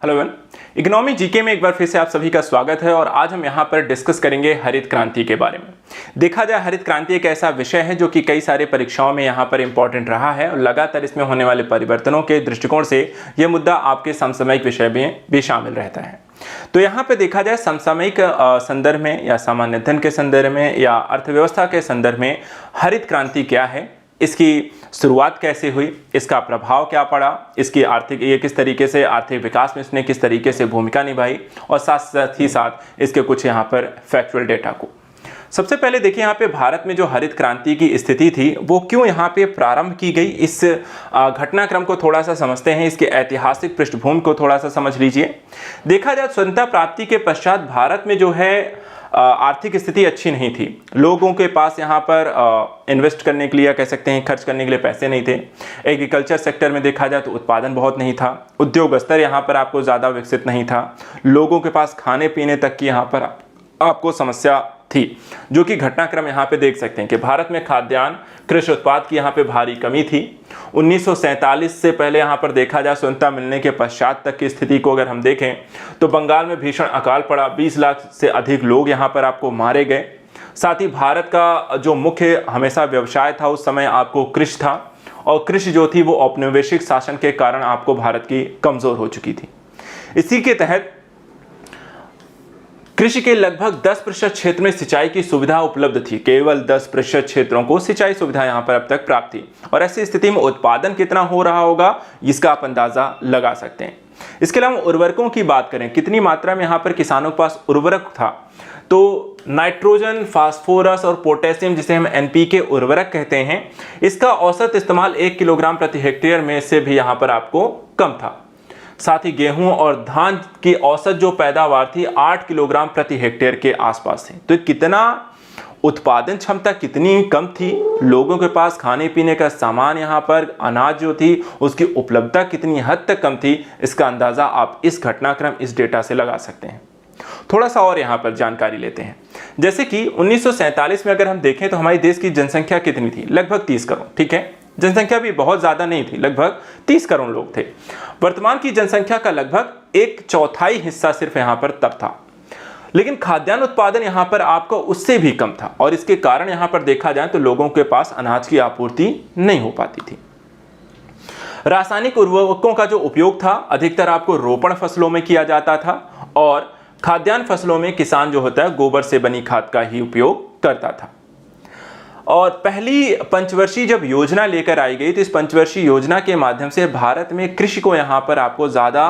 Hello everyone, economy GK में एक बार फिर से आप सभी का स्वागत है। और आज हम यहाँ पर डिस्कस करेंगे हरित क्रांति के बारे में। देखा जाए, हरित क्रांति एक ऐसा विषय है जो कि कई सारे परीक्षाओं में यहाँ पर इंपॉर्टेंट रहा है और लगातार इसमें होने वाले परिवर्तनों के दृष्टिकोण से यह मुद्दा आपके समसामयिक विषय में भी शामिल रहता है। तो यहाँ पे देखा जाए, समसामयिक संदर्भ में या सामान्य अध्ययन के संदर्भ में या अर्थव्यवस्था के संदर्भ में हरित क्रांति क्या है, इसकी शुरुआत कैसे हुई, इसका प्रभाव क्या पड़ा, इसकी ये किस तरीके से आर्थिक विकास में इसने किस तरीके से भूमिका निभाई, और साथ ही साथ इसके कुछ यहाँ पर फैक्चुअल डेटा को। सबसे पहले देखिए, यहाँ पे भारत में जो हरित क्रांति की स्थिति थी वो क्यों यहाँ पे प्रारंभ की गई, इस घटनाक्रम को थोड़ा सा समझते हैं, इसके ऐतिहासिक पृष्ठभूमि को थोड़ा सा समझ लीजिए। देखा जाए, स्वतंत्रता प्राप्ति के पश्चात भारत में जो है आर्थिक स्थिति अच्छी नहीं थी। लोगों के पास यहाँ पर इन्वेस्ट करने के लिए, कह सकते हैं खर्च करने के लिए पैसे नहीं थे। एग्रीकल्चर सेक्टर में देखा जाए तो उत्पादन बहुत नहीं था। उद्योग स्तर यहाँ पर आपको ज़्यादा विकसित नहीं था। लोगों के पास खाने पीने तक की यहाँ पर आपको समस्या थी, जो कि घटनाक्रम यहाँ पे देख सकते हैं कि भारत में खाद्यान्न कृषि उत्पाद की यहाँ पे भारी कमी थी। 1947 से पहले यहाँ पर देखा जाए, स्वतंत्रता मिलने के पश्चात तक की स्थिति को अगर हम देखें तो बंगाल में भीषण अकाल पड़ा, 20 लाख से अधिक लोग यहाँ पर आपको मारे गए। साथ ही भारत का जो मुख्य हमेशा व्यवसाय था उस समय आपको कृषि था, और कृषि जो थी वो औपनिवेशिक शासन के कारण आपको भारत की कमजोर हो चुकी थी। इसी के तहत कृषि के लगभग 10% क्षेत्र में सिंचाई की सुविधा उपलब्ध थी। केवल 10% क्षेत्रों को सिंचाई सुविधा यहां पर अब तक प्राप्त थी। और ऐसी स्थिति में उत्पादन कितना हो रहा होगा, इसका आप अंदाजा लगा सकते हैं। इसके अलावा उर्वरकों की बात करें, कितनी मात्रा में यहां पर किसानों के पास उर्वरक था, तो नाइट्रोजन, फास्फोरस और पोटेशियम, जिसे हम एनपीके उर्वरक कहते हैं, इसका औसत इस्तेमाल 1 किलोग्राम प्रति हेक्टेयर में से भी यहां पर आपको कम था। साथ ही गेहूं और धान की औसत जो पैदावार थी 8 किलोग्राम प्रति हेक्टेयर के आसपास थी। तो कितना उत्पादन क्षमता कितनी कम थी, लोगों के पास खाने पीने का सामान, यहाँ पर अनाज जो थी उसकी उपलब्धता कितनी हद तक कम थी, इसका अंदाजा आप इस घटनाक्रम, इस डेटा से लगा सकते हैं। थोड़ा सा और यहाँ पर जानकारी लेते हैं। जैसे कि 1947 में अगर हम देखें तो हमारे देश की जनसंख्या कितनी थी, लगभग 30 करोड़। ठीक है, जनसंख्या भी बहुत ज्यादा नहीं थी, लगभग 30 करोड़ लोग थे। वर्तमान की जनसंख्या का लगभग 1/4 हिस्सा सिर्फ यहां पर तब था। लेकिन खाद्यान्न उत्पादन यहां पर आपका उससे भी कम था, और इसके कारण यहां पर देखा जाए तो लोगों के पास अनाज की आपूर्ति नहीं हो पाती थी। रासायनिक उर्वरकों का जो उपयोग था अधिकतर आपको रोपण फसलों में किया जाता था, और खाद्यान्न फसलों में किसान जो होता है गोबर से बनी खाद का ही उपयोग करता था। और पहली पंचवर्षीय जब योजना लेकर आई गई तो इस पंचवर्षीय योजना के माध्यम से भारत में कृषि को यहाँ पर आपको ज़्यादा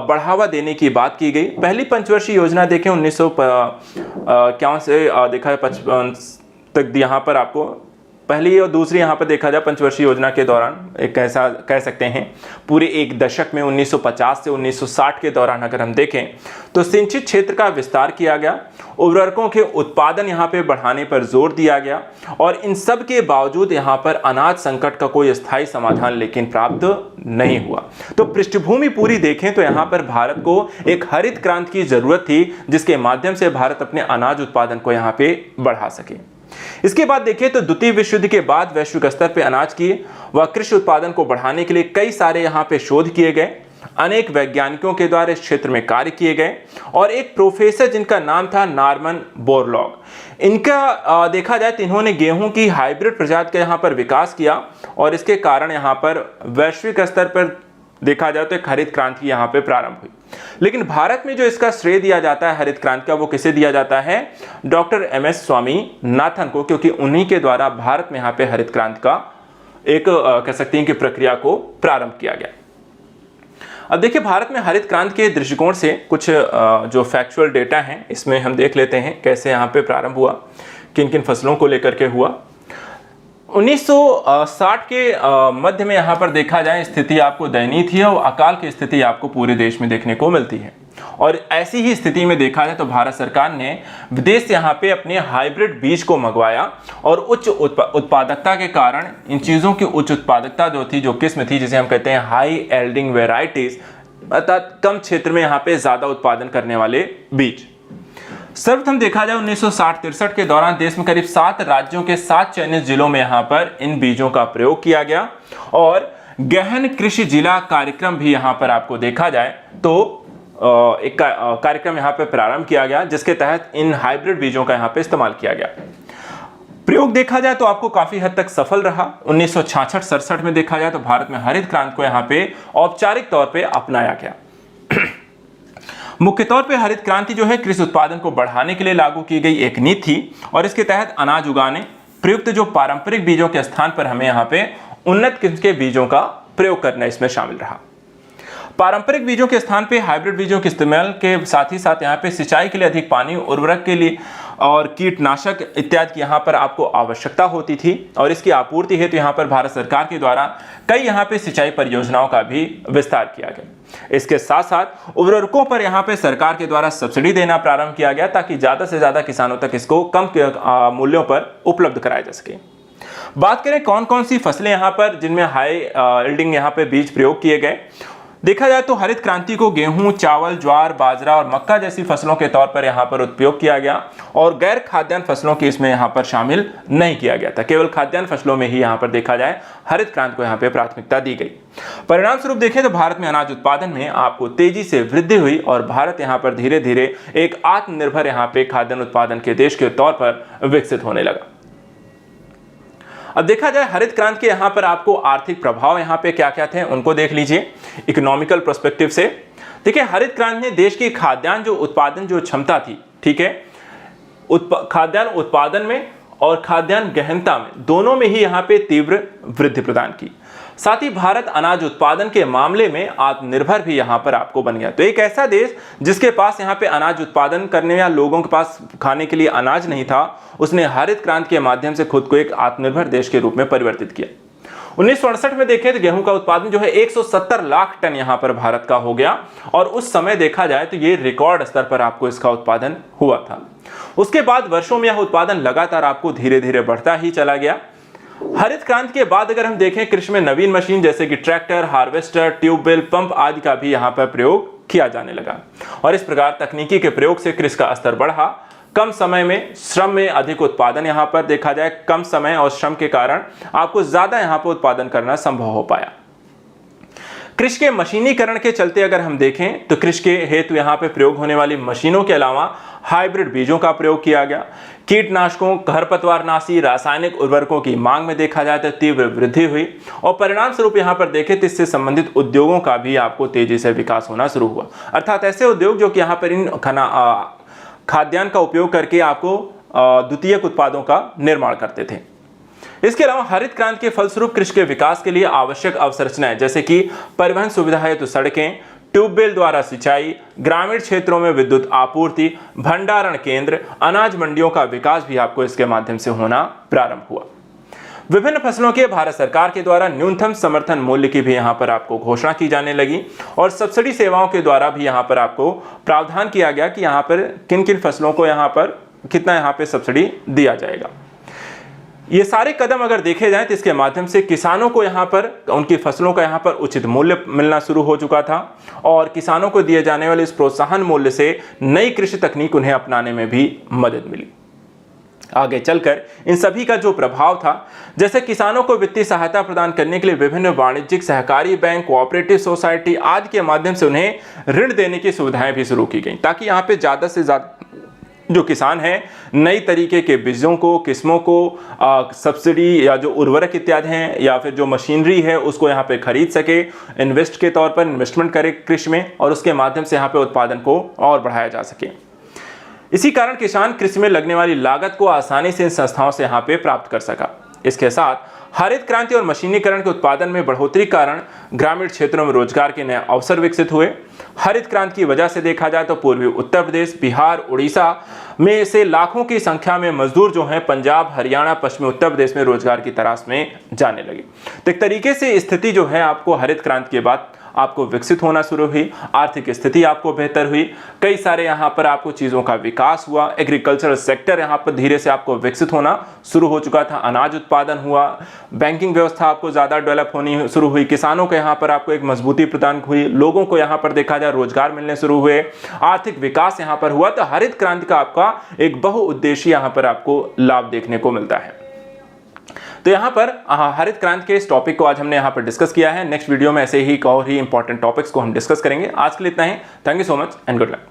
बढ़ावा देने की बात की गई। पहली पंचवर्षीय योजना देखें 1951 से देखा जाए 55 तक, यहाँ पर आपको पहली और दूसरी यहाँ पर देखा जाए पंचवर्षीय योजना के दौरान एक ऐसा कह सकते हैं पूरे एक दशक में 1950 से 1960 के दौरान अगर हम देखें तो सिंचित क्षेत्र का विस्तार किया गया, उर्वरकों के उत्पादन यहाँ पे बढ़ाने पर जोर दिया गया, और इन सब के बावजूद यहाँ पर अनाज संकट का कोई स्थायी समाधान लेकिन प्राप्त नहीं हुआ। तो पृष्ठभूमि पूरी देखें तो यहाँ पर भारत को एक हरित क्रांति की जरूरत थी, जिसके माध्यम से भारत अपने अनाज उत्पादन को यहाँ पे बढ़ा सके। इसके बाद देखिए तो द्वितीय विश्व युद्ध के बाद वैश्विक स्तर पर अनाज की व कृषि उत्पादन को बढ़ाने के लिए कई सारे यहाँ पे शोध किए गए। अनेक वैज्ञानिकों के द्वारा इस क्षेत्र में कार्य किए गए, और एक प्रोफेसर जिनका नाम था नॉर्मन बोरलॉग, इनका देखा जाए तो इन्होंने गेहूं की हाइब्रिड प्रजाति का यहाँ पर विकास किया, और इसके कारण यहाँ पर वैश्विक स्तर पर देखा जाए तो एक हरित क्रांति यहाँ पे प्रारंभ हुई। लेकिन भारत में जो इसका श्रेय दिया जाता है हरित क्रांति का, वो किसे दिया जाता है? डॉक्टर MS स्वामीनाथन को, क्योंकि उन्हीं के द्वारा भारत में यहाँ पे हरित क्रांति का एक कह सकते हैं कि प्रक्रिया को प्रारंभ किया गया। अब देखिए, भारत में हरित क्रांति के दृष्टिकोण से कुछ जो फैक्चुअल डेटा हैं इसमें हम देख लेते हैं कैसे यहाँ पे प्रारंभ हुआ, किन किन फसलों को लेकर के हुआ। 1960 के मध्य में यहाँ पर देखा जाए स्थिति आपको दयनीय थी, और अकाल की स्थिति आपको पूरे देश में देखने को मिलती है। और ऐसी ही स्थिति में देखा जाए तो भारत सरकार ने विदेश से यहाँ पे अपने हाइब्रिड बीज को मंगवाया, और उच्च उत्पादकता के कारण इन चीज़ों की उच्च उत्पादकता जो थी, जो किस्म थी जिसे हम कहते हैं हाई एल्डिंग वेराइटीज, अर्थात कम क्षेत्र में यहाँ पे ज़्यादा उत्पादन करने वाले बीज। सर्वप्रथम देखा जाए 1960-63 के दौरान देश में करीब 7 राज्यों के 7 चयनित जिलों में यहाँ पर इन बीजों का प्रयोग किया गया, और गहन कृषि जिला कार्यक्रम भी यहाँ पर आपको देखा जाए तो एक कार्यक्रम यहाँ पे प्रारंभ किया गया, जिसके तहत इन हाइब्रिड बीजों का यहाँ पे इस्तेमाल किया गया। प्रयोग देखा जाए तो आपको काफी हद तक सफल रहा। 1966-67 में देखा जाए तो भारत में हरित क्रांति को यहाँ पे औपचारिक तौर पे अपनाया गया। मुख्य तौर पे हरित क्रांति जो है कृषि उत्पादन को बढ़ाने के लिए लागू की गई एक नीति थी, और इसके तहत अनाज उगाने प्रयुक्त जो पारंपरिक बीजों के स्थान पर हमें यहाँ पे उन्नत किस्म के बीजों का प्रयोग करना इसमें शामिल रहा। पारंपरिक बीजों के स्थान पे हाइब्रिड बीजों के इस्तेमाल के साथ ही साथ यहाँ पे सिंचाई के लिए अधिक पानी, उर्वरक के लिए और कीटनाशक इत्यादि की यहाँ पर आपको आवश्यकता होती थी, और इसकी आपूर्ति हेतु यहाँ पर भारत सरकार के द्वारा कई यहाँ पे सिंचाई परियोजनाओं का भी विस्तार किया गया। इसके साथ साथ उर्वरकों पर यहाँ पे सरकार के द्वारा सब्सिडी देना प्रारंभ किया गया, ताकि ज्यादा से ज्यादा किसानों तक इसको कम मूल्यों पर उपलब्ध कराया जा सके। बात करें कौन कौन सी फसलें यहाँ पर जिनमें हाई यील्डिंग यहाँ पे बीज प्रयोग किए गए, देखा जाए तो हरित क्रांति को गेहूं, चावल, ज्वार, बाजरा और मक्का जैसी फसलों के तौर पर यहाँ पर उपयोग किया गया, और गैर खाद्यान्न फसलों की इसमें यहाँ पर शामिल नहीं किया गया था। केवल खाद्यान्न फसलों में ही यहाँ पर देखा जाए हरित क्रांति को यहाँ पे प्राथमिकता दी गई। परिणाम स्वरूप देखें तो भारत में अनाज उत्पादन में आपको तेजी से वृद्धि हुई, और भारत यहाँ पर धीरे धीरे एक आत्मनिर्भर यहाँ पे खाद्यान्न उत्पादन के देश के तौर पर विकसित होने लगा। अब देखा जाए हरित क्रांति के यहाँ पर आपको आर्थिक प्रभाव यहाँ पे क्या क्या थे उनको देख लीजिए इकोनॉमिकल पर्सपेक्टिव से। देखिए हरित क्रांति ने देश की खाद्यान्न जो उत्पादन जो क्षमता थी, ठीक है, खाद्यान्न उत्पादन में और खाद्यान्न गहनता में दोनों में ही यहाँ पे तीव्र वृद्धि प्रदान की। साथ ही भारत अनाज उत्पादन के मामले में आत्मनिर्भर भी यहाँ पर आपको बन गया। तो एक ऐसा देश जिसके पास यहाँ पे अनाज उत्पादन करने या लोगों के पास खाने के लिए अनाज नहीं था, उसने हरित क्रांति के माध्यम से खुद को एक आत्मनिर्भर देश के रूप में परिवर्तित किया। 1968 में देखें तो गेहूं का उत्पादन जो है 170 लाख टन यहाँ पर भारत का हो गया, और उस समय देखा जाए तो ये रिकॉर्ड स्तर पर आपको इसका उत्पादन हुआ था। उसके बाद वर्षों में यह उत्पादन लगातार आपको धीरे धीरे बढ़ता ही चला गया। हरित क्रांति के बाद अगर हम देखें कृषि में नवीन मशीन जैसे कि ट्रैक्टर, हार्वेस्टर, ट्यूबवेल, पंप आदि का भी यहाँ पर प्रयोग किया जाने लगा, और इस प्रकार तकनीकी के प्रयोग से कृषि का स्तर बढ़ा। कम समय में श्रम में अधिक उत्पादन यहाँ पर देखा जाए, कम समय और श्रम के कारण आपको ज्यादा यहाँ पर उत्पादन करना संभव हो पाया। कृषि के मशीनीकरण के चलते अगर हम देखें तो कृषि के हेतु यहाँ पे प्रयोग होने वाली मशीनों के अलावा हाइब्रिड बीजों का प्रयोग किया गया। कीटनाशकों, खरपतवारनाशी, रासायनिक उर्वरकों की मांग में देखा जाए तो तीव्र वृद्धि हुई, और परिणाम स्वरूप यहाँ पर देखें तो इससे संबंधित उद्योगों का भी आपको तेजी से विकास होना शुरू हुआ। अर्थात ऐसे उद्योग जो कि यहाँ पर इन खाद्यान्न का उपयोग करके आपको द्वितीयक उत्पादों का निर्माण करते थे। इसके अलावा हरित क्रांति के फलस्वरूप कृषि के विकास के लिए आवश्यक अवसंरचनाएं जैसे कि परिवहन सुविधा हेतु सड़कें, ट्यूबवेल द्वारा सिंचाई, ग्रामीण क्षेत्रों में विद्युत आपूर्ति, भंडारण केंद्र, अनाज मंडियों का विकास भी आपको इसके माध्यम से होना प्रारंभ हुआ। विभिन्न फसलों के भारत सरकार के द्वारा न्यूनतम समर्थन मूल्य की भी यहाँ पर आपको घोषणा की जाने लगी, और सब्सिडी सेवाओं के द्वारा भी यहाँ पर आपको प्रावधान किया गया कि यहाँ पर किन किन फसलों को यहाँ पर कितना यहाँ पे सब्सिडी दिया जाएगा। ये सारे कदम अगर देखे जाएं तो इसके माध्यम से किसानों को यहाँ पर उनकी फसलों का यहाँ पर उचित मूल्य मिलना शुरू हो चुका था, और किसानों को दिए जाने वाले इस प्रोत्साहन मूल्य से नई कृषि तकनीक उन्हें अपनाने में भी मदद मिली। आगे चलकर इन सभी का जो प्रभाव था, जैसे किसानों को वित्तीय सहायता प्रदान करने के लिए विभिन्न वाणिज्यिक सहकारी बैंक, कोऑपरेटिव सोसाइटी आदि के माध्यम से उन्हें ऋण देने की सुविधाएं भी शुरू की गई, ताकि यहाँ पे ज्यादा से ज्यादा जो किसान हैं नई तरीके के बीजों को, किस्मों को सब्सिडी या जो उर्वरक इत्यादि हैं या फिर जो मशीनरी है उसको यहाँ पे खरीद सके, इन्वेस्ट के तौर पर इन्वेस्टमेंट करे कृषि में, और उसके माध्यम से यहाँ पे उत्पादन को और बढ़ाया जा सके। इसी कारण किसान कृषि में लगने वाली लागत को आसानी से इन संस्थाओं से यहाँ पे प्राप्त कर सका। इसके साथ हरित क्रांति और मशीनीकरण के उत्पादन में बढ़ोतरी के कारण ग्रामीण क्षेत्रों में रोजगार के नए अवसर विकसित हुए। हरित क्रांति की वजह से देखा जाए तो पूर्वी उत्तर प्रदेश, बिहार, उड़ीसा में से लाखों की संख्या में मजदूर जो हैं पंजाब, हरियाणा, पश्चिमी उत्तर प्रदेश में रोजगार की तलाश में जाने लगे। तो एक तरीके से स्थिति जो है आपको हरित क्रांति के बाद आपको विकसित होना शुरू हुई, आर्थिक स्थिति आपको बेहतर हुई, कई सारे यहाँ पर आपको चीज़ों का विकास हुआ, एग्रीकल्चरल सेक्टर यहाँ पर धीरे से आपको विकसित होना शुरू हो चुका था, अनाज उत्पादन हुआ, बैंकिंग व्यवस्था आपको ज़्यादा डेवलप होनी शुरू हुई, किसानों को यहाँ पर आपको एक मजबूती प्रदान हुई, लोगों को यहाँ पर देखा जाए रोजगार मिलने शुरू हुए, आर्थिक विकास यहाँ पर हुआ। तो हरित क्रांति का आपका एक बहुउद्देशीय यहाँ पर आपको लाभ देखने को मिलता है। तो यहाँ पर हरित क्रांति के इस टॉपिक को आज हमने यहाँ पर डिस्कस किया है। नेक्स्ट वीडियो में ऐसे ही और ही इंपॉर्टेंट टॉपिक्स को हम डिस्कस करेंगे। आज के लिए इतना ही। Thank you so much and good luck.